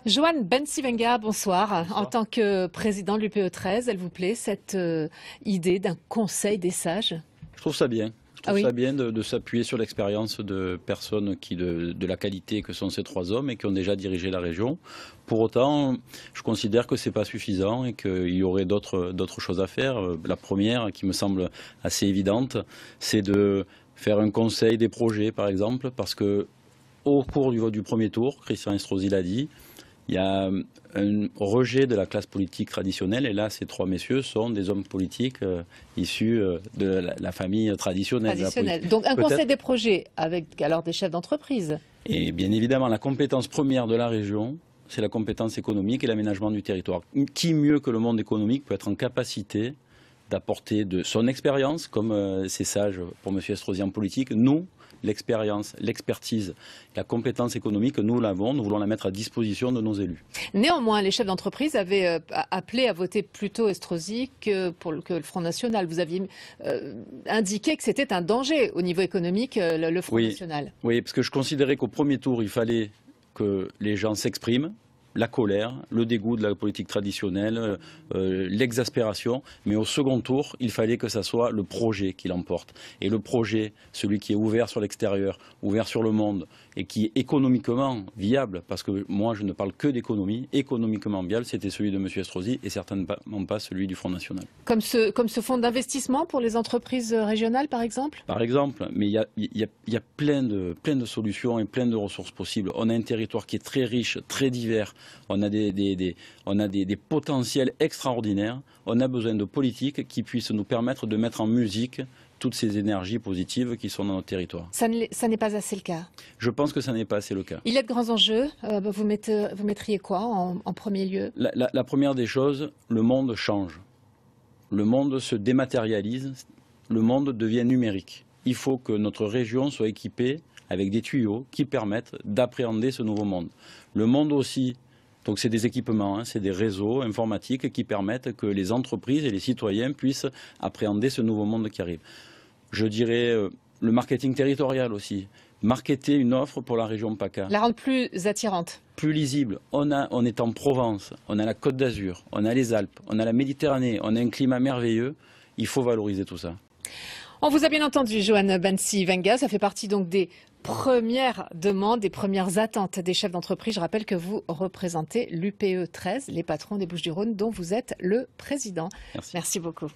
Joanne Bensivenga, bonsoir. Bonsoir. En tant que président de l'UPE 13, elle vous plaît cette idée d'un conseil des sages? Je trouve ça bien. Je Ah trouve oui. ça bien de s'appuyer sur l'expérience de personnes de la qualité que sont ces trois hommes et qui ont déjà dirigé la région. Pour autant, je considère que ce n'est pas suffisant et qu'il y aurait d'autres choses à faire. La première, qui me semble assez évidente, c'est de faire un conseil des projets, par exemple, parce que au cours du premier tour, Christian Estrosi l'a dit, il y a un rejet de la classe politique traditionnelle, et là, ces trois messieurs sont des hommes politiques issus de la famille traditionnelle. Donc un conseil des projets avec alors des chefs d'entreprise. Et bien évidemment, la compétence première de la région, c'est la compétence économique et l'aménagement du territoire. Qui mieux que le monde économique peut être en capacité d'apporter de son expérience, comme c'est sage pour M. Estrosi en politique, nous, l'expérience, l'expertise, la compétence économique, nous l'avons, nous voulons la mettre à disposition de nos élus. Néanmoins, les chefs d'entreprise avaient appelé à voter plutôt Estrosi que le Front National. Vous aviez indiqué que c'était un danger au niveau économique, le Front National. Oui, parce que je considérais qu'au premier tour, il fallait que les gens s'expriment. La colère, le dégoût de la politique traditionnelle, l'exaspération. Mais au second tour, il fallait que ça soit le projet qui l'emporte. Et le projet, celui qui est ouvert sur l'extérieur, ouvert sur le monde, et qui est économiquement viable, parce que moi je ne parle que d'économie, économiquement viable, c'était celui de M. Estrosi et certainement pas celui du Front National. Comme ce fonds d'investissement pour les entreprises régionales, par exemple? Par exemple, mais il y a plein de solutions et plein de ressources possibles. On a un territoire qui est très riche, très divers. On a des potentiels extraordinaires. On a besoin de politiques qui puissent nous permettre de mettre en musique toutes ces énergies positives qui sont dans notre territoire. Ça n'est pas assez le cas? Je pense que ça n'est pas assez le cas. Il y a de grands enjeux. Vous mettriez quoi en premier lieu? La première des choses, le monde change. Le monde se dématérialise. Le monde devient numérique. Il faut que notre région soit équipée avec des tuyaux qui permettent d'appréhender ce nouveau monde. Le monde aussi, donc c'est des équipements, c'est des réseaux informatiques qui permettent que les entreprises et les citoyens puissent appréhender ce nouveau monde qui arrive. Je dirais le marketing territorial aussi. Marketer une offre pour la région PACA. La rendre plus attirante. Plus lisible. On est en Provence, on a la Côte d'Azur, on a les Alpes, on a la Méditerranée, on a un climat merveilleux. Il faut valoriser tout ça. On vous a bien entendu, Joanne Bensivenga. Ça fait partie donc des premières demandes, des premières attentes des chefs d'entreprise. Je rappelle que vous représentez l'UPE 13, les patrons des Bouches-du-Rhône, dont vous êtes le président. Merci. Merci beaucoup.